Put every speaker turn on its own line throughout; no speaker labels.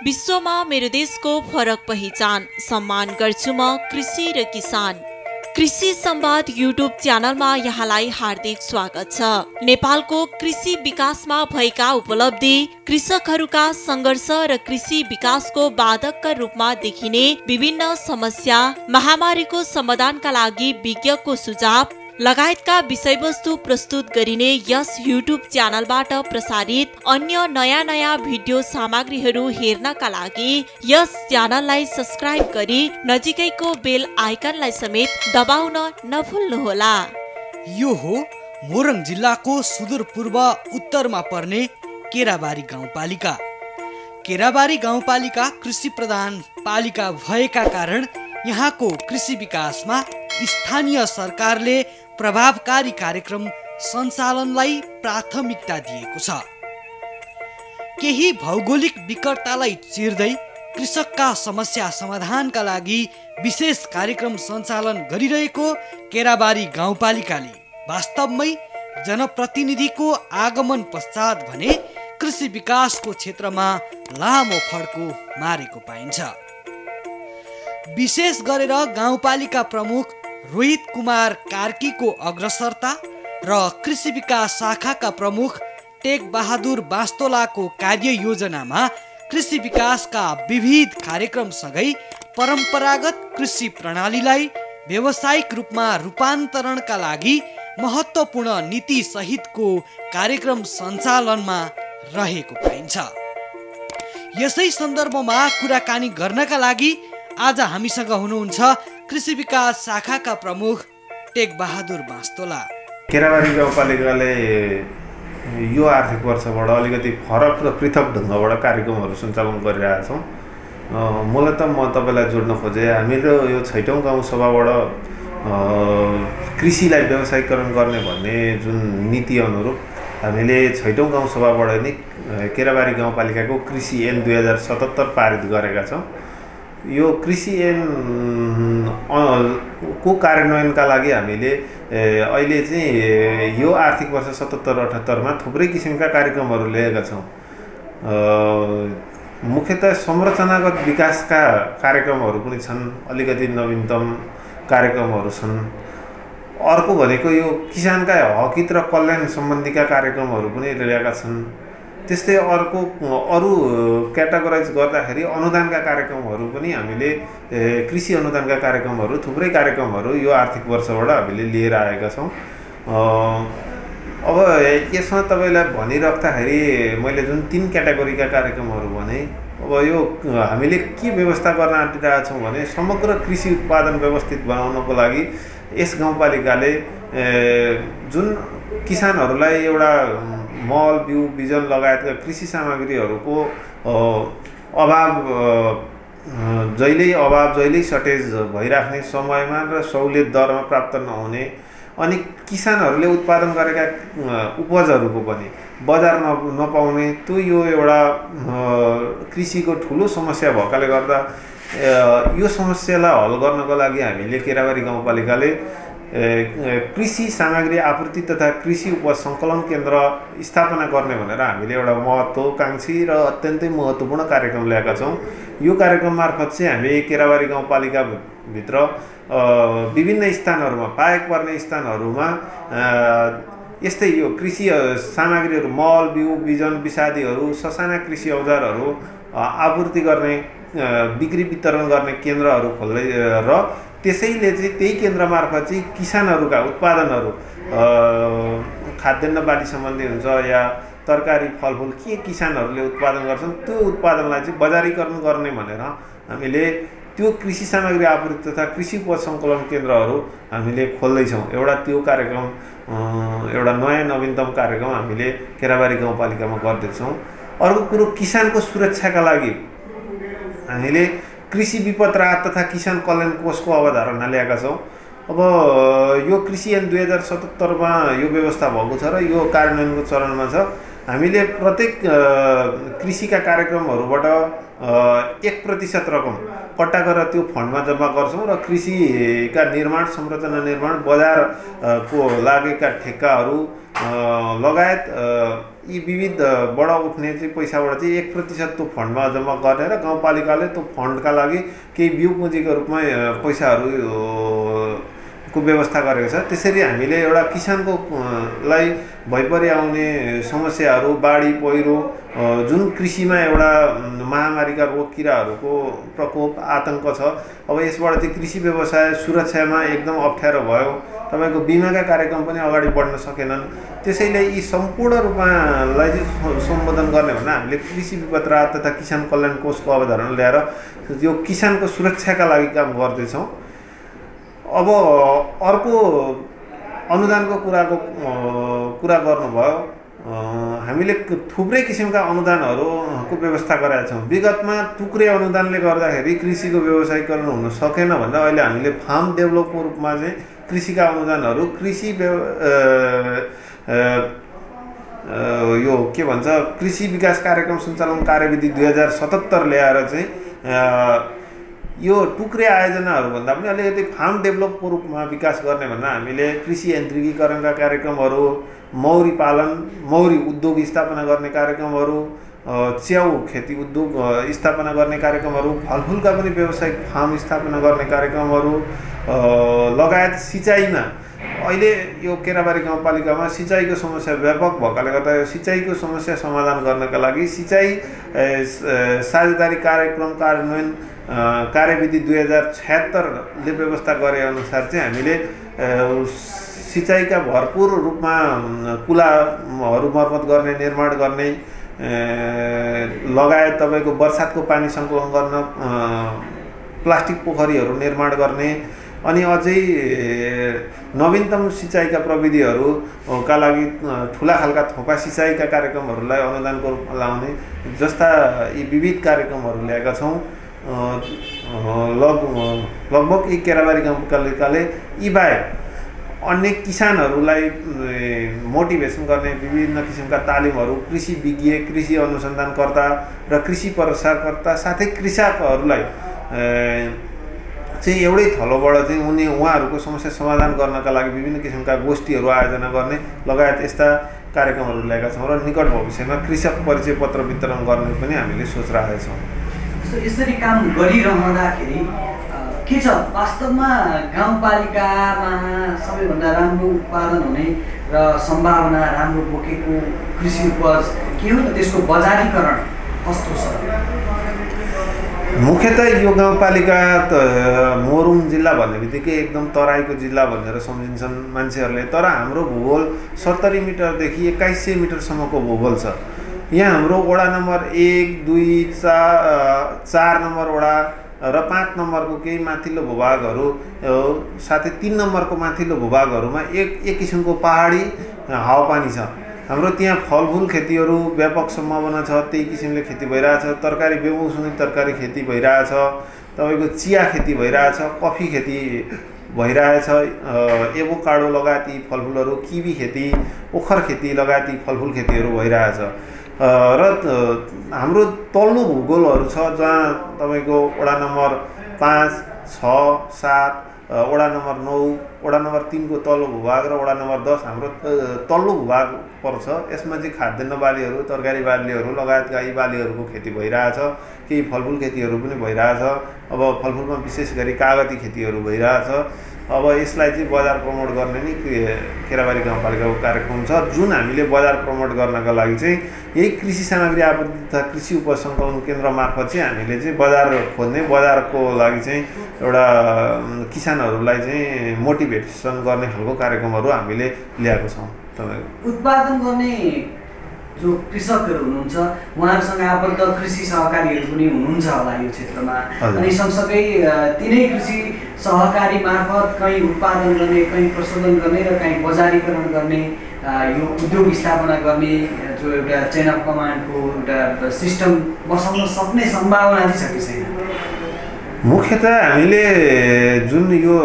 विश्वमा मेरो देशको फरक पहिचान सम्मान गर्छु म कृषि र किसान। कृषि संवाद युट्युब च्यानलमा यहाँलाई हार्दिक स्वागत छ। नेपालको कृषि विकासमा भएका उपलब्धि, कृषकहरूका संघर्ष र कृषि विकासको बाधकका रूपमा देखिने विभिन्न समस्या, महामारीको समाधानका लागि विज्ञको सुझाव लगायतका विषयवस्तु प्रस्तुत गरिने यस युट्युब च्यानलबाट प्रसारित अन्य नयाँ भिडियो सामग्रीहरू हेर्नका लागि यस च्यानललाई सब्स्क्राइब गरी नजिकैको बेल आइकनलाई समेत दबाउन नभुल्नुहोला।
यो हो मोरङ जिल्लाको सुदूरपूर्व उत्तरमा पर्ने केराबारी गाउँपालिका। केराबारी गाउँपालिका कृषि प्रधान पालिका भएका कारण यहाँको कृषि विकासमा स्थानीय सरकारले प्रभावकारी कार्यक्रम सञ्चालनलाई प्राथमिकता दिएको छ। केही भौगोलिक विकटतालाई चिर्दै कृषकका समस्या समाधानका लागि विशेष कार्यक्रम सञ्चालन गरिरहेको केराबारी गाउँपालिकाले वास्तवमै जनप्रतिनिधिको आगमन पश्चात भने कृषि विकासको क्षेत्रमा लामो फड्को मारेको पाइन्छ। विशेष गरेर गाउँपालिका प्रमुख रोहित कुमार कार्कीको अग्रसरता र कृषि विकास शाखाका प्रमुख टेक बहादुर बास्तोलाको कार्ययोजनामा कृषि विकासका विविध कार्यक्रमसँगै परम्परागत कृषि प्रणालीलाई व्यावसायिक रूपमा रूपान्तरणका लागि महत्त्वपूर्ण नीति सहितको कार्यक्रम सञ्चालनमा रहेको पाइन्छ। यसै सन्दर्भमा कुराकानी गर्नका लागि आज हामीसँग हुनुहुन्छ कृषि विकास शाखाका प्रमुख टेक बहादुर बास्तोला।
केराबारी गाउँपालिकाले यो आर्थिक वर्षबाट अलिकति फरक र पृथक ढङ्गबाट कार्यक्रमहरू सञ्चालन गरिरहेका छौँ। मूलतः म तपाईँलाई जोड्न खोजेँ, हाम्रो यो 6औं गाउँसभाबाट कृषिलाई व्यवसायीकरण गर्ने भन्ने जुन नीति अनुरूप हामीले 6औं गाउँसभाबाट नै केराबारी गाउँपालिकाको कृषि ऐन 2077 पारित गरेका छौँ। यो कृषि ऐन को कार्यान्वयनका लागि हामीले अहिले चाहिँ यो आर्थिक वर्ष 77-78 मा थुप्रै किसिमका कार्यक्रमहरू ल्याएका छौँ। मुख्यतः संरचनागत विकासका कार्यक्रमहरू पनि छन्, अलिकति नवीनतम कार्यक्रमहरू छन्। अर्को भनेको यो किसानका हकित र कल्याण सम्बन्धीका कार्यक्रमहरू पनि ल्याएका छन्। त्यस्तै अरू क्याटेगोराइज गर्दाखेरि अनुदानका कार्यक्रमहरू पनि हामीले कृषि अनुदानका कार्यक्रमहरू थुप्रै कार्यक्रमहरू यो आर्थिक वर्षबाट हामीले लिएर आएका छौँ। अब यसमा तपाईँलाई भनिराख्दाखेरि मैले जुन 3 क्याटेगोरीका कार्यक्रमहरू भने, अब यो हामीले के व्यवस्था गर्न आँटिरहेका छौँ भने समग्र कृषि उत्पादन व्यवस्थित बनाउनको लागि यस गाउँपालिकाले जुन किसानहरूलाई एउटा मल, बिउ, बिजन लगायतका कृषि सामग्रीहरूको जहिल्यै सर्टेज भइराख्ने समयमा र सहुलियत दरमा प्राप्त नहुने, अनि किसानहरूले उत्पादन गरेका उपजहरूको पनि बजार नपाउने, त्यो यो एउटा कृषिको ठुलो समस्या भएकाले गर्दा यो समस्यालाई हल गर्नको लागि हामीले केराबारी गाउँपालिकाले कृषि सामग्री आपूर्ति तथा कृषि उपज सङ्कलन केन्द्र स्थापना गर्ने भनेर हामीले एउटा महत्त्वाकांक्षी र अत्यन्तै महत्त्वपूर्ण कार्यक्रम ल्याएका छौँ। यो कार्यक्रम मार्फत चाहिँ हामी केराबारी गाउँपालिकाभित्र विभिन्न स्थानहरूमा, पाएक पर्ने स्थानहरूमा यस्तै यो कृषि सामग्रीहरू, मल, बिउ, बिजन, विषादीहरू, ससाना कृषि औजारहरू आपूर्ति गर्ने, बिक्री वितरण गर्ने केन्द्रहरू खोल्दै र त्यसैले चाहिँ त्यही केन्द्र मार्फत चाहिँ किसानहरूका उत्पादनहरू, खाद्यान्न बाली सम्बन्धी हुन्छ या तरकारी फलफुल के किसानहरूले उत्पादन गर्छन्, त्यो उत्पादनलाई चाहिँ बजारीकरण गर्ने भनेर हामीले त्यो कृषि सामग्री आपूर्ति तथा कृषि उपज सङ्कलन केन्द्रहरू हामीले खोल्दैछौँ। एउटा त्यो कार्यक्रम, एउटा नयाँ नवीनतम कार्यक्रम हामीले केराबारी गाउँपालिकामा गर्दैछौँ। अर्को कुरो, किसानको सुरक्षाका लागि हामीले कृषि विपद राहत तथा किसान कल्याण कोषको अवधारणा ल्याएका छौँ। अब यो कृषि ऐन 2077 मा यो व्यवस्था भएको छ र यो कार्यान्वयनको चरणमा छ। हामीले प्रत्येक कृषिका कार्यक्रमहरूबाट 1% रकम पट्टा गरेर त्यो फन्डमा जम्मा गर्छौँ र कृषिका निर्माण, संरचना निर्माण, बजारको लागेका ठेक्काहरू लगायत यी विविधबाट उठ्ने चाहिँ पैसाबाट चाहिँ 1% त्यो फन्डमा जम्मा गर्ने र गाउँपालिकाले त्यो फन्डका लागि केही बिउ पुँजीको रूपमा पैसाहरू को व्यवस्था गरेको छ। त्यसरी हामीले एउटा किसानको लाई भइपरि आउने समस्याहरू, बाढी पहिरो, जुन कृषिमा एउटा महामारीका रोग किराहरूको प्रकोप आतंक छ, अब यसबाट चाहिँ कृषि व्यवसाय सुरक्षामा एकदम अप्ठ्यारो भयो। तपाईको बिमाका कार्यक्रम पनि अगाडि बढ्न सकेनन्। त्यसैले यी सम्पूर्ण रूपमालाई चाहिँ सम्बोधन गर्ने भन्दा हामीले कृषि विपद राहत तथा किसान कल्याण कोषको अवधारणा ल्याएर यो किसानको सुरक्षाका लागि काम गर्दैछौँ। अब अर्को अनुदानको कुरा गर्नुभयो। हामीले थुप्रै किसिमका अनुदानहरूको व्यवस्था गरेका छौँ। विगतमा टुक्रे अनुदानले गर्दाखेरि कृषिको व्यवसायीकरण हुन सकेन भन्दा अहिले हामीले फार्म डेभलपको रूपमा चाहिँ कृषिका अनुदानहरू यो के भन्छ कृषि विकास कार्यक्रम सञ्चालन कार्यविधि 2077 ल्याएर चाहिँ यो टुक्रे आयोजनाहरू भन्दा पनि अलिकति फार्म डेभलपको रूपमा विकास गर्ने भन्दा हामीले कृषि यान्त्रिकीकरणका कार्यक्रमहरू, मौरी पालन, मौरी उद्योग स्थापना गर्ने कार्यक्रमहरू, च्याउ खेती उद्योग स्थापना गर्ने कार्यक्रमहरू, फलफुलका पनि व्यावसायिक फार्म स्थापना गर्ने कार्यक्रमहरू लगायत सिँचाइमा अहिले यो केराबारी गाउँपालिकामा सिँचाइको समस्या व्यापक भएकाले गर्दा यो सिँचाइको समस्या समाधान गर्नका लागि सिँचाइ साझेदारी कार्यक्रम कार्यान्वयन कार्यविधि 2076ले व्यवस्था गरे अनुसार चाहिँ हामीले सिँचाइका भरपूर रूपमा कुलाहरू मर्मत गर्ने, निर्माण गर्ने लगायत तपाईको वर्षातको पानी सङ्कलन गर्न प्लास्टिक पोखरीहरू निर्माण गर्ने अनि अझै नवीनतम सिँचाइका प्रविधिहरूका लागि ठुला खालका थोपा सिँचाइका कार्यक्रमहरूलाई अनुदानको रूपमा लाउने जस्ता यी विविध कार्यक्रमहरू ल्याएका छौँ। लगभग यी केराबारी गाउँपालिकाले यी बाहेक अन्य किसानहरूलाई मोटिभेसन गर्ने विभिन्न किसिमका तालिमहरू कृषि विज्ञ, कृषि अनुसन्धानकर्ता र कृषि प्रसारकर्ता साथै कृषकहरूलाई चाहिँ एउटै थलोबाट चाहिँ उहाँहरूको समस्या समाधान गर्नका लागि विभिन्न किसिमका गोष्ठीहरू आयोजना गर्ने लगायत यस्ता कार्यक्रमहरू ल्याएका छौँ र निकट भविष्यमा कृषक परिचय पत्र वितरण गर्ने पनि हामीले सोच राखेका छौँ।
यसरी काम गरिरहँदाखेरि के छ वास्तवमा गाउँपालिकामा सबैभन्दा राम्रो उत्पादन हुने र सम्भावना राम्रो बोकेको कृषि उपज के हो र त्यसको बजारीकरण कस्तो छ?
मुख्यतः यो गाउँपालिका त मोरुङ जिल्ला भन्ने बित्तिकै एकदम तराईको जिल्ला भनेर सम्झिन्छन् मान्छेहरूले, तर हाम्रो भूगोल 70 मिटरदेखि 2100 मिटरसम्मको भूगोल छ। यहाँ हाम्रो वडा नम्बर 1, 2, 4 नम्बर वडा र 5 नम्बरको केही माथिल्लो भूभागहरू साथै 3 नम्बरको माथिल्लो भूभागहरूमा एक किसिमको पहाडी हावापानी छ। हाम्रो त्यहाँ फलफुल खेतीहरू व्यापक सम्भावना छ, त्यही किसिमले खेती भइरहेछ। तरकारी बेमौसमी तरकारी खेती भइरहेछ, तपाईँको चिया खेती भइरहेछ, कफी खेती भइरहेछ, एभोकाडो लगायत यी फलफुलहरू, किवी खेती, ओखर खेती लगायत यी फलफुल खेतीहरू भइरहेछ। र हाम्रो तल्लो भूगोलहरू छ जहाँ तपाईँको वडा नम्बर 5, 6, 7, वडा नम्बर 9, वडा नम्बर 3 को तल्लो भूभाग र वडा नम्बर 10 हाम्रो तल्लो भूभाग पर्छ। यसमा चाहिँ खाद्यान्न बालीहरू, तरकारी बालीहरू लगायतका यी बालीहरूको खेती भइरहेछ। केही फलफुल खेतीहरू पनि भइरहेछ। अब फलफुलमा विशेष गरी कागती खेतीहरू भइरहेछ। अब यसलाई चाहिँ बजार प्रमोट गर्ने नि केराबारी गाउँपालिकाको कार्यक्रम छ, जुन हामीले बजार प्रमोट गर्नका लागि चाहिँ यही कृषि सामग्री आपूर्ति तथा कृषि उपज सङ्कलन केन्द्र मार्फत चाहिँ हामीले चाहिँ बजार खोज्ने, बजारको लागि चाहिँ एउटा किसानहरूलाई चाहिँ मोटिभेसन गर्ने खालको कार्यक्रमहरू हामीले ल्याएको छौँ।
तपाईँको उत्पादन गर्ने जो कृषकहरू हुनुहुन्छ उहाँहरूसँग आबद्ध कृषि सहकारीहरू पनि हुनुहुन्छ होला यो क्षेत्रमा, अनि सँगसँगै तिनै कृषि सहकारी मार्फत कहीँ उत्पादन गर्ने, कहीँ प्रशोधन गर्ने र कहीँ बजारीकरण गर्ने, यो उद्योग स्थापना गर्ने जो एउटा चेन अफ कमान्डको एउटा सिस्टम बसाउन सक्ने सम्भावना चाहिँ छ कि छैन?
मुख्यतः हामीले जुन यो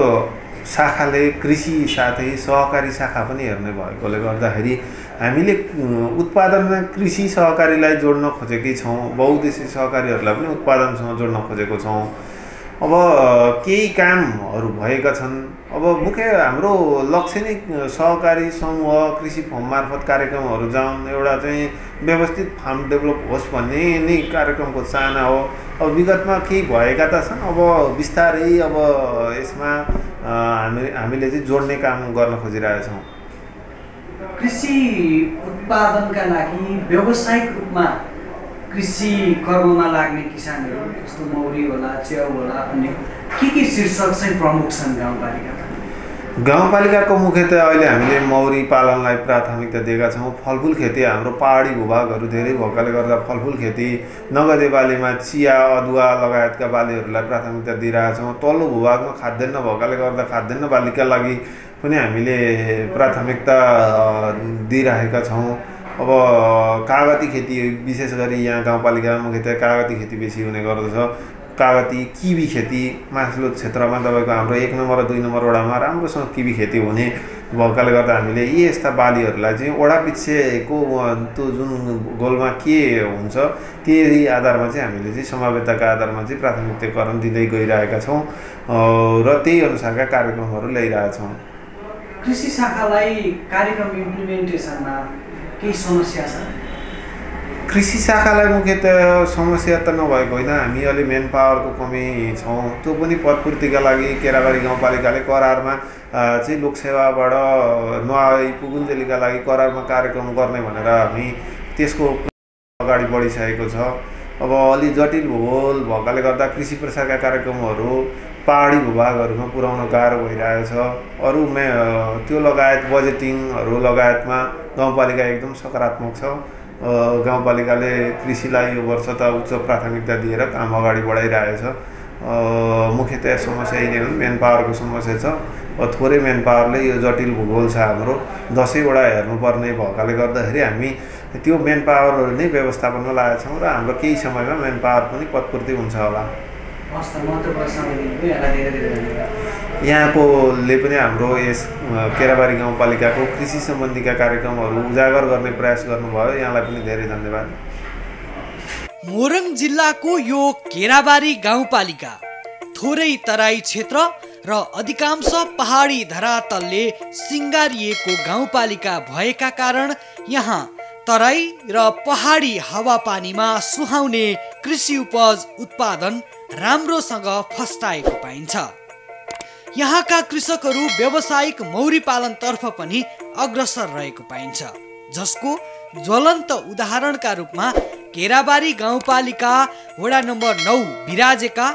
शाखाले कृषि साथै सहकारी शाखा पनि हेर्ने भएकोले गर्दाखेरि हामीले उत्पादनमा कृषि सहकारीलाई जोड्न खोजेकै छौँ, बहुउद्देश्य सहकारीहरूलाई पनि उत्पादनसँग जोड्न खोजेको छौँ। अब केही कामहरू भएका छन्। अब मुख्य हाम्रो लक्ष्य नै सहकारी समूह कृषि फर्म मार्फत कार्यक्रमहरू जाउन्, एउटा चाहिँ व्यवस्थित फार्म डेभलप होस् भन्ने नै कार्यक्रमको चाहना हो। अब विगतमा केही भएका त छन्, अब बिस्तारै अब यसमा हामीले चाहिँ जोड्ने काम गर्न खोजिरहेछौँ।
कृषि उत्पादनका लागि व्यावसायिक रूपमा कृषि कर्ममा लाग्ने किसानहरू जस्तो मौरी होला, च्याउ होला, अन्य के शीर्षक चाहिँ प्रमुख छन् गाउँपालिकामा?
गाउँपालिकाको मुख्यतया अहिले हामीले मौरी पालनलाई प्राथमिकता दिएका छौँ। फलफुल खेती हाम्रो पहाडी भूभागहरू धेरै भएकाले गर्दा फलफुल खेती, नगदे बालीमा चिया, अदुवा लगायतका बालीहरूलाई प्राथमिकता दिइरहेका छौँ। तल्लो भूभागमा खाद्यान्न भएकाले गर्दा खाद्यान्न बालीका लागि पनि हामीले प्राथमिकता दिइरहेका छौँ। अब कागती खेती विशेष गरी यहाँ गाउँपालिकामा मुख्यतया कागती खेती बेसी हुने गर्दछ। कागती, किवी खेती माथिल्लो क्षेत्रमा तपाईँको हाम्रो 1 नम्बर र 2 नम्बर वडामा राम्रोसँग किवी खेती हुने भएकाले गर्दा हामीले यी यस्ता बालीहरूलाई चाहिँ वडा पिच्छेको त्यो जुन गोलमा के हुन्छ त्यही आधारमा चाहिँ हामीले चाहिँ सम्भाव्यताका आधारमा चाहिँ प्राथमिकताकरण दिँदै गइरहेका छौँ र त्यही अनुसारका कार्यक्रमहरू ल्याइरहेछौँ।
कृषि शाखालाई कार्यक्रम इम्प्लिमेन्टेसनमा केही समस्या छ?
कृषि शाखालाई मुख्यतः समस्या त नभएको होइन, हामी अलि मेन पावरको कमी छौँ। त्यो पनि पदपूर्तिका लागि केराबारी गाउँपालिकाले करारमा चाहिँ लोकसेवाबाट नआइपुगुन्जेलीका लागि करारमा कार्यक्रम गर्ने भनेर हामी त्यसको अगाडि बढिसकेको छ। अब अलि जटिल भूगोल भएकाले गर्दा कृषि प्रसारका कार्यक्रमहरू पहाडी भूभागहरूमा पुर्याउन गाह्रो भइरहेको छ। अरूमा त्यो लगायत बजेटिङहरू लगायतमा गाउँपालिका एकदम सकारात्मक छ। गाउँपालिकाले कृषिलाई यो वर्ष त उच्च प्राथमिकता दिएर काम अगाडि बढाइरहेछ। मुख्यतया समस्या यही नै हो, मेन पावरको समस्या छ। थोरै मेन पावरले यो जटिल भूगोल छ हाम्रो 10 वटा हेर्नुपर्ने भएकाले गर्दाखेरि हामी त्यो मेन पावरहरू नै व्यवस्थापनमा लागेका छौँ र हाम्रो केही समयमा मेन पावर पनि पदपूर्ति हुन्छ होला। यहाँकोले पनि हाम्रो यस केराबारी गाउँपालिकाको कृषि सम्बन्धीका कार्यक्रमहरू उजागर गर्ने प्रयास गर्नुभयो, यहाँलाई पनि धेरै धन्यवाद।
मोरङ जिल्लाको यो केराबारी गाउँपालिका थोरै तराई क्षेत्र र अधिकांश पहाडी धरातलले सिँगारिएको गाउँपालिका भएका कारण यहाँ तराई र पहाडी हावापानीमा सुहाउने कृषि उपज उत्पादन राम्रोसँग फस्टाएको पाइन्छ। यहाँका कृषकहरू व्यावसायिक मौरी पालनतर्फ पनि अग्रसर रहेको पाइन्छ, जसको ज्वलन्त उदाहरणका रूपमा केराबारी गाउँपालिका वडा नम्बर 9 बिराजेका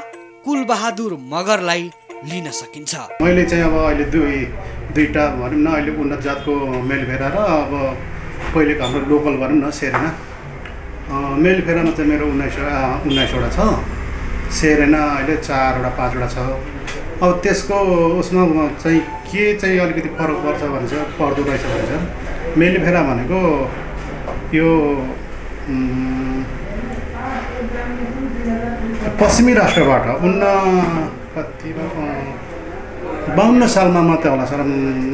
कुलबहादुर मगरलाई लिन सकिन्छ।
मैले चाहिँ अब अहिले दुईटा भनौँ न, अहिले उन्नत जातको मेलफेरा र अब पहिलेको हाम्रो लोकल भनौँ न सेरेना। मेलफेरामा चाहिँ मेरो 19वटा छ, सेरेना अहिले 4वटा 5वटा छ। अब त्यसको उसमा चाहिँ के चाहिँ अलिकति फरक पर्दो रहेछ भने चाहिँ मेलफेरा भनेको यो पश्चिमी राष्ट्रबाट 52 सालमा मात्रै होला सर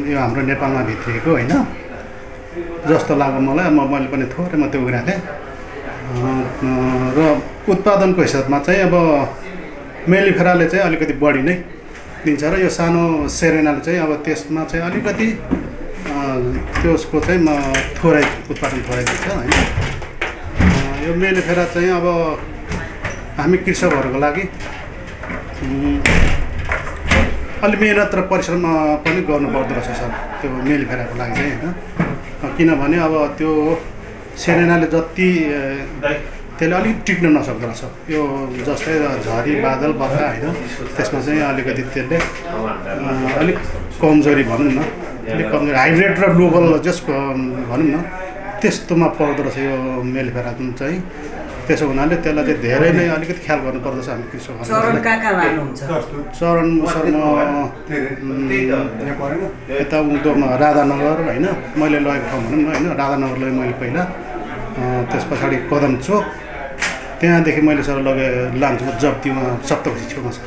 यो हाम्रो नेपालमा भित्रिएको होइन जस्तो लाग्यो मलाई। मैले पनि थोरै मात्रै उगिरहेको थिएँ र उत्पादनको हिसाबमा चाहिँ अब मेलिफेराले चाहिँ अलिकति बढी नै दिन्छ र यो सानो सेरेनाले चाहिँ अब त्यसमा चाहिँ अलिकति त्यसको चाहिँ थोरै उत्पादन थोरै दिन्छ होइन। यो मेलिफेरा चाहिँ अब हामी कृषकहरूको लागि अलि मेहनत र परिश्रम पनि गर्नुपर्दो रहेछ सर त्यो मेलिफेराको लागि चाहिँ होइन। किनभने अब त्यो सेरेनाले जति त्यसले अलिक टिक्न नसक्दो रहेछ, यो जस्तै झरी बादल बर्खा होइन त्यसमा चाहिँ अलिकति त्यसले अलिक कमजोरी भनौँ न, अलिक कमजोरी हाइब्रिड र लोकल जस्ट भनौँ न त्यस्तोमा पर्दो रहेछ यो मेलिफेरा चाहिँ। त्यसो हुनाले त्यसलाई चाहिँ धेरै नै अलिकति ख्याल गर्नुपर्दछ हामी कृषकहरू। चरण सर म यता उद्योगमा राधानगर होइन मैले लगेको ठाउँ भनौँ न होइन, राधानगर लगेँ मैले पहिला, त्यस पछाडि कदम चोक, त्यहाँदेखि मैले सर लान्छु जप्तीमा सप्तपति छेउमा छ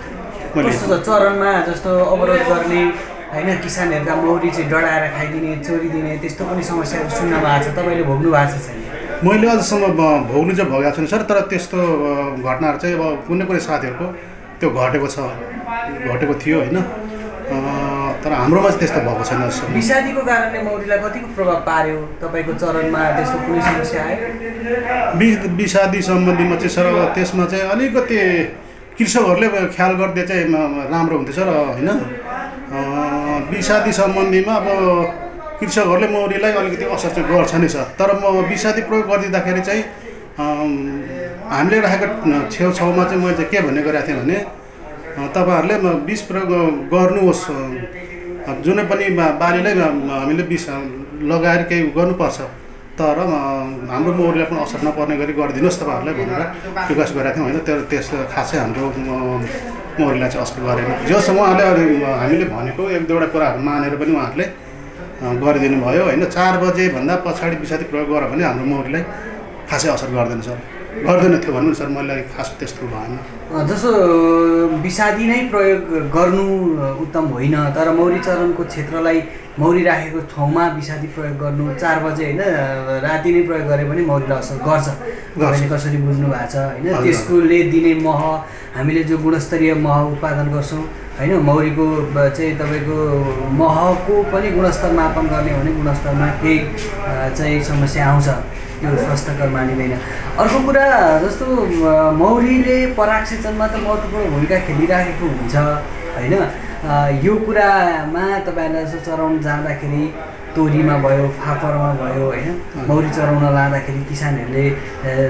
मैले।
चरणमा जस्तो अवरोध गर्ने होइन, किसानहरूका मौरी चाहिँ डढाएर खाइदिने, चोरिदिने त्यस्तो पनि समस्याहरू सुन्न भएको छ, तपाईँले भोग्नु भएको छ?
मैले अझसम्म भोग्नु चाहिँ भोगेको छुइनँ सर, तर त्यस्तो घटनाहरू चाहिँ अब कुनै साथीहरूको त्यो घटेको थियो होइन। तर हाम्रोमा चाहिँ त्यस्तो भएको छैन।
विषादीको कारणले मौरीलाई कतिको प्रभाव पार्यो? तपाईँको चरणमा त्यस्तो कुनै समस्या आयो?
विषादी सम्बन्धीमा चाहिँ सर त्यसमा चाहिँ अलिकति कृषकहरूले ख्याल गरिदिए चाहिँ राम्रो हुन्थ्यो सर होइन। विषादी सम्बन्धीमा अब कृषकहरूले मौरीलाई अलिकति असर चाहिँ गर्छ नि सर। तर म विषादी प्रयोग गरिदिँदाखेरि चाहिँ हामीले राखेको छेउछाउमा चाहिँ मैले चाहिँ के भन्ने गरेको थिएँ भने तपाईँहरूले विष प्रयोग गर्नुहोस्, जुनै पनि बालीलाई हामीले विष लगाएर केही गर्नुपर्छ, तर हाम्रो मौरीलाई पनि असर नपर्ने गरी गरिदिनुहोस् तपाईँहरूले भनेर रिक्वेस्ट गरेको थियौँ होइन। त्यस खासै हाम्रो मौरीलाई चाहिँ असर गरेन। जसमा उहाँले हामीले भनेको एक दुईवटा कुराहरू मानेर पनि उहाँहरूले गरिदिनु भयो होइन। 4 बजेभन्दा पछाडि विषादी प्रयोग गर भने हाम्रो मौरीलाई खासै असर गर्दैन सर। गर्दैन थियो भन्नु सर, मलाई खास त्यस्तो भएन।
जस्तो विषादी नै प्रयोग गर्नु उत्तम होइन, तर मौरी चरणको क्षेत्रलाई मौरी राखेको ठाउँमा विषादी प्रयोग गर्नु 4 बजे होइन राति नै प्रयोग गरे पनि मौरीलाई असर गर्छ। तपाईँले कसरी बुझ्नु भएको छ होइन। त्यसकोले दिने मह, हामीले जो गुणस्तरीय मह उत्पादन गर्छौँ होइन, मौरीको चाहिँ तपाईँको महको पनि गुणस्तर मापन गर्ने हो भने गुणस्तरमा केही चाहिँ समस्या आउँछ, त्यो स्वास्थ्यकर मानिँदैन। अर्को कुरा जस्तो मौरीले परागसेचनमा त महत्त्वपूर्ण भूमिका खेलिराखेको हुन्छ होइन। यो कुरामा तपाईँहरूलाई यसो चराउन जाँदाखेरि तोरीमा भयो, फापरमा भयो होइन, मौरी चराउन लाँदाखेरि किसानहरूले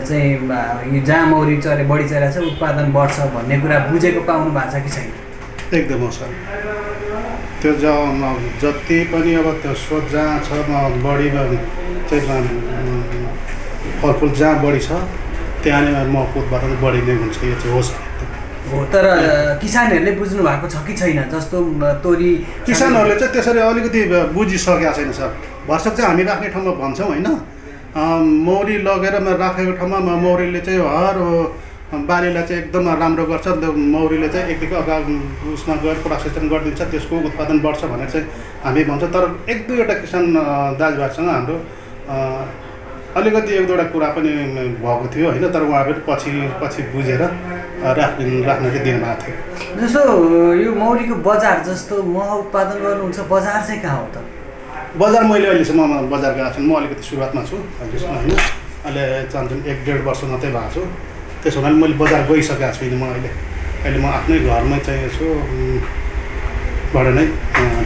चाहिँ जहाँ मौरी बढी चरेको छ उत्पादन बढ्छ भन्ने कुरा बुझेको पाउनु भएको छ कि छैन?
एकदम हो सर। त्यो जति पनि अब त्यो स्रोत जहाँ छ बढी चाहिँ फलफुल जहाँ बढी छ त्यहाँ नै मको उत्पादन बढी नै हुन्छ, यो चाहिँ हो सर।
हो, तर किसानहरूले बुझ्नु भएको छ कि छैन? जस्तो तोरी
किसानहरूले चाहिँ त्यसरी अलिकति बुझिसकेका छैन सर। भरसक चाहिँ हामी राख्ने ठाउँमा भन्छौँ होइन, मौरी लगेर राखेको ठाउँमा मौरीले चाहिँ हर बालीलाई चाहिँ एकदम राम्रो गर्छ, मौरीले चाहिँ एकदेखि अगाडि उसमा गएर परागसेचन गरिदिन्छ, त्यसको उत्पादन बढ्छ भनेर चाहिँ हामी भन्छौँ। तर 1-2वटा किसान दाजुभाइसँग हाम्रो अलिकति 1-2वटा कुरा पनि भएको थियो होइन, तर उहाँहरू पछि बुझेर राख्न चाहिँ दिनुभएको थियो।
जस्तो यो मौरीको बजार, जस्तो मह उत्पादन गर्नुहुन्छ, बजार चाहिँ कहाँ हो त?
बजार मैले अहिलेसम्म बजार गएको छु, म अलिकति सुरुवातमा छु होइन, अहिले चाहन्छु 1-1.5 वर्ष मात्रै भएको छु। त्यसो हुनाले मैले बजार गइसकेको छुइनँ। म अहिले म आफ्नै घरमै चाहिँ यसो बाट नै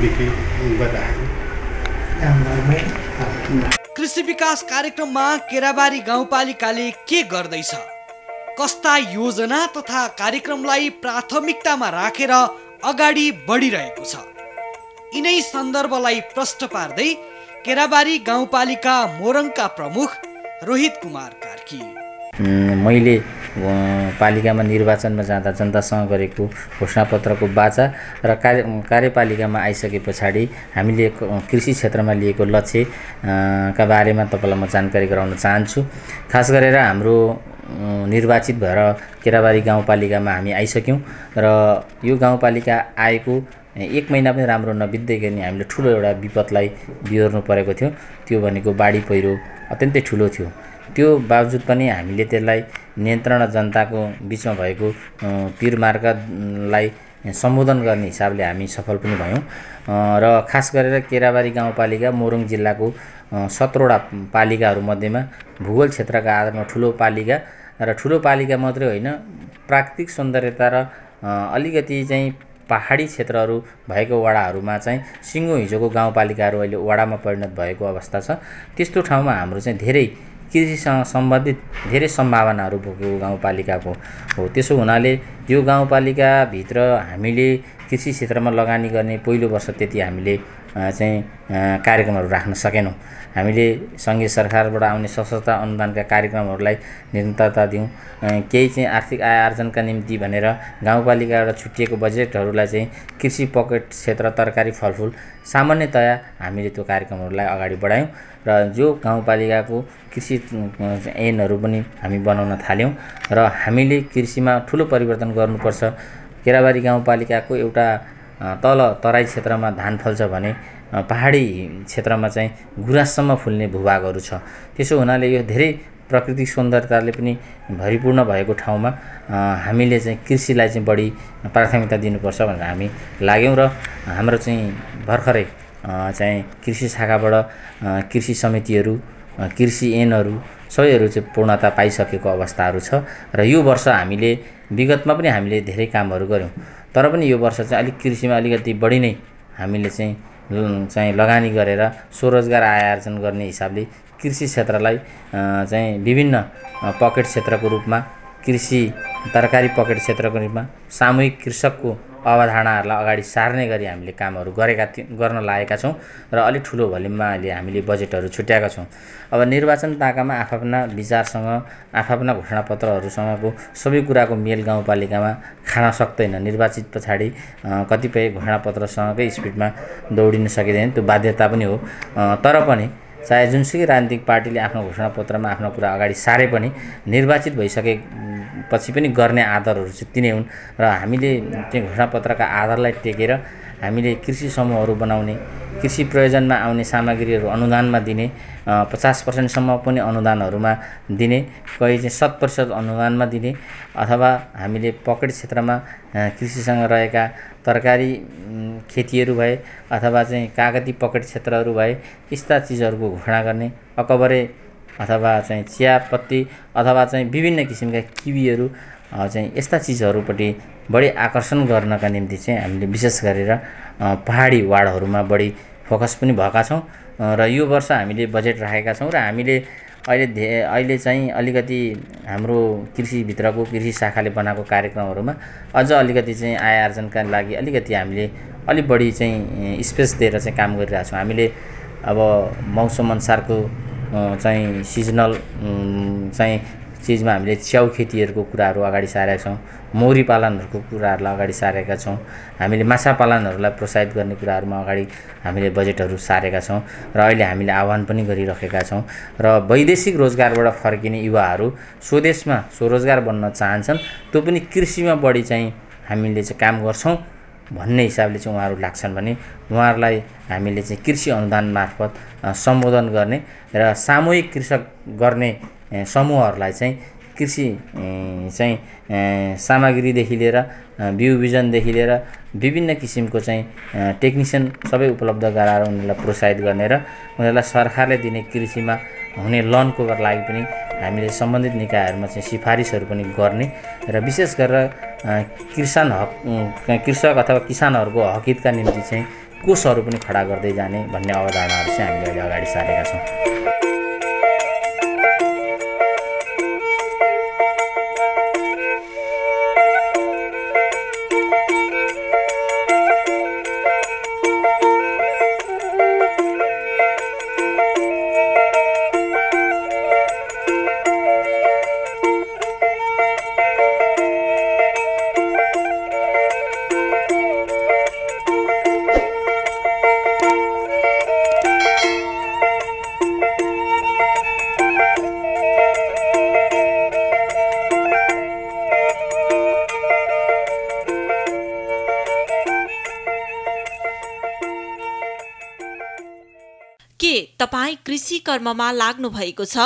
बिक्री गरिरहेको छु।
कृषि विकास कार्यक्रममा केराबारी गाउँपालिकाले के गर्दैछ, कस्ता योजना तथा कार्यक्रमलाई प्राथमिकतामा राखेर अगाडि बढिरहेको छ, यिनै सन्दर्भलाई प्रश्न पार्दै केराबारी गाउँपालिका मोरङका प्रमुख रोहित कुमार कार्की।
मैले पालिकामा निर्वाचनमा जाँदा जनतासँग गरेको घोषणापत्रको बाचा र कार्यपालिकामा आइसके पछाडि हामीले कृषि क्षेत्रमा लिएको लक्ष्यका बारेमा तपाईँलाई म जानकारी गराउन चाहन्छु। खास गरेर हाम्रो निर्वाचित भएर केराबारी गाउँपालिकामा हामी आइसक्यौँ र यो गाउँपालिका आएको 1 महिना पनि राम्रो नबित्दै नि हामीले ठुलो एउटा विपदलाई बिहोर्नु परेको थियो। त्यो भनेको बाढी पहिरो अत्यन्तै ठुलो थियो। त्यो बावजुद पनि हामीले त्यसलाई नियन्त्रण जनताको बिचमा भएको पिरमार्कालाई सम्बोधन गर्ने हिसाबले हामी सफल पनि भयौँ र खास गरेर केराबारी गाउँपालिका मोरङ जिल्लाको 17वटा पालिकाहरू मध्येमा भूगोल क्षेत्रका आधारमा ठुलो पालिका र ठुलो पालिका मात्रै होइन, प्राकृतिक सौन्दर्यता र अलिकति चाहिँ पहाडी क्षेत्रहरू भएको वडाहरूमा चाहिँ सिङ्गो हिजोको गाउँपालिकाहरू अहिले वडामा परिणत भएको अवस्था छ। त्यस्तो ठाउँमा हाम्रो चाहिँ धेरै कृषिसँग सम्बन्धित धेरै सम्भावनाहरू बोकेको गाउँपालिकाको हो। त्यसो हुनाले यो गाउँपालिकाभित्र हामीले कृषि क्षेत्रमा लगानी गर्ने पहिलो वर्ष त्यति हामीले चाहिँ कार्यक्रमहरू राख्न सकेनौँ। हामीले सङ्घीय सरकारबाट आउने सशस्त्र अनुदानका कार्यक्रमहरूलाई निरन्तरता दियौँ। केही चाहिँ आर्थिक आय आर्जनका निम्ति भनेर गाउँपालिकाबाट छुटिएको बजेटहरूलाई चाहिँ कृषि पकेट क्षेत्र, तरकारी, फलफुल सामान्यतया हामीले त्यो कार्यक्रमहरूलाई अगाडि बढायौँ र जो गाउँपालिकाको कृषि ऐनहरू पनि हामी बनाउन थाल्यौँ र हामीले कृषिमा ठुलो परिवर्तन गर्नुपर्छ। केराबारी गाउँपालिकाको एउटा तराई क्षेत्रमा धान फल्छ भने पहाडी क्षेत्रमा चाहिँ गुराँससम्म फुल्ने भूभागहरू छ। त्यसो हुनाले यो धेरै प्राकृतिक सौन्दर्यताले पनि भरिपूर्ण भएको ठाउँमा हामीले चाहिँ कृषिलाई चाहिँ बढी प्राथमिकता दिनुपर्छ भनेर हामी लाग्यौँ र हाम्रो चाहिँ भर्खरै चाहिँ कृषि शाखाबाट कृषि समितिहरू कृषि ऐनहरू सबैहरू चाहिँ पूर्णता पाइसकेको अवस्थाहरू छ र यो वर्ष हामीले विगतमा पनि हामीले धेरै कामहरू गऱ्यौँ तर पनि यो वर्ष चाहिँ अलिक कृषिमा अलिकति बढी नै हामीले चाहिँ लगानी गरेर स्वरोजगार आय आर्जन गर्ने हिसाबले कृषि क्षेत्रलाई चाहिँ विभिन्न पकेट क्षेत्रको रूपमा कृषि तरकारी पकेट क्षेत्रको रूपमा सामूहिक कृषकको अवधारणाहरूलाई अगाडि सार्ने गरी हामीले कामहरू गर्न लागेका छौँ र अलिक ठुलो भोल्युममा अहिले हामीले बजेटहरू छुट्याएका छौँ। अब निर्वाचन ताकामा आफ्ना विचारसँग आफ्ना घोषणापत्रहरूसँगको सबै कुराको मेल गाउँपालिकामा खान सक्दैन। निर्वाचित पछाडि कतिपय घोषणापत्रसँगकै स्पिडमा दौडिन सकिँदैन, त्यो बाध्यता पनि हो। तर पनि चाहे जुनसुकै राजनीतिक पार्टीले आफ्नो घोषणापत्रमा आफ्नो कुरा अगाडि सारे पनि निर्वाचित भइसकेपछि पनि गर्ने आधारहरू चाहिँ तिनै हुन् र हामीले त्यो घोषणापत्रका आधारलाई टेकेर हामीले कृषि समूहहरू बनाउने, कृषि प्रयोजनमा आउने सामग्रीहरू अनुदानमा दिने, 50% पनि अनुदानहरूमा दिने, कहीँ चाहिँ 100% अनुदानमा दिने, अथवा हामीले पकेट क्षेत्रमा कृषिसँग रहेका तरकारी खेतीहरू भए अथवा चाहिँ कागती पकेट क्षेत्रहरू भए यस्ता चिजहरूको घोषणा गर्ने, अकबरे अथवा चाहिँ चियापत्ती अथवा चाहिँ विभिन्न किसिमका किवीहरू चाहिँ यस्ता चिजहरूपट्टि बढी आकर्षण गर्नका निम्ति चाहिँ हामीले विशेष गरेर पहाडी वार्डहरूमा बढी फोकस पनि भएका छौँ र यो वर्ष हामीले बजेट राखेका छौँ र हामीले अहिले चाहिँ अलिकति हाम्रो कृषिभित्रको कृषि शाखाले बनाएको कार्यक्रमहरूमा अझ अलिकति चाहिँ आय आर्जनका लागि अलिकति हामीले अलिक बढी चाहिँ स्पेस दिएर चाहिँ काम गरिरहेका छौँ। हामीले अब मौसम अनुसारको चाहिँ सिजनल चाहिँ चिजमा हामीले च्याउ खेतीहरूको कुराहरू अगाडि सारेका छौँ, मौरी पालनहरूको कुराहरूलाई अगाडि सारेका छौँ, हामीले माछा पालनहरूलाई प्रोत्साहित गर्ने कुराहरूमा अगाडि हामीले बजेटहरू सारेका छौँ र अहिले हामीले आह्वान पनि गरिरहेका छौँ र वैदेशिक रोजगारबाट फर्किने युवाहरू स्वदेशमा स्वरोजगार बन्न चाहन्छन्, त्यो पनि कृषिमा बढी चाहिँ हामीले चाहिँ काम गर्छौँ भन्ने हिसाबले चाहिँ उहाँहरू लाग्छन् भने उहाँहरूलाई हामीले चाहिँ कृषि अनुदान मार्फत सम्बोधन गर्ने र सामूहिक कृषक गर्ने समूहहरूलाई चाहिँ कृषि चाहिँ सामग्रीदेखि लिएर बिउ बिजनदेखि लिएर विभिन्न किसिमको चाहिँ टेक्निसियन सबै उपलब्ध गराएर उनीहरूलाई प्रोत्साहित गर्ने र उनीहरूलाई सरकारले दिने कृषिमा हुने लोनको लागि पनि हामीले सम्बन्धित निकायहरूमा चाहिँ सिफारिसहरू पनि गर्ने र विशेष गरेर कृषक अथवा किसानहरूको हकहितका निम्ति चाहिँ कोषहरू पनि खडा गर्दै जाने भन्ने अवधारणाहरू चाहिँ हामीले अहिले अगाडि सारेका छौँ।
के तपाईँ कृषि कर्ममा लाग्नु भएको छ?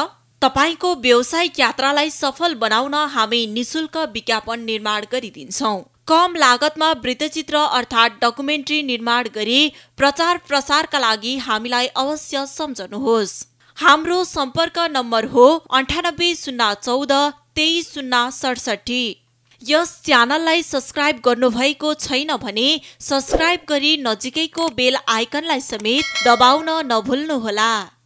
तपाईको व्यावसायिक यात्रालाई सफल बनाउन हामी निशुल्क विज्ञापन निर्माण गरिदिन्छौं। कम लागतमा वृत्तचित्र अर्थात् डकुमेन्ट्री निर्माण गरी प्रचार प्रसारका लागि हामीलाई अवश्य सम्झनुहोस्। हाम्रो सम्पर्क नम्बर हो 9801423067। यस च्यानललाई सब्स्क्राइब गर्नुभएको छैन भने सब्स्क्राइब गरी नजिकैको बेल आइकनलाई समेत दबाउन नभुल्नुहोला।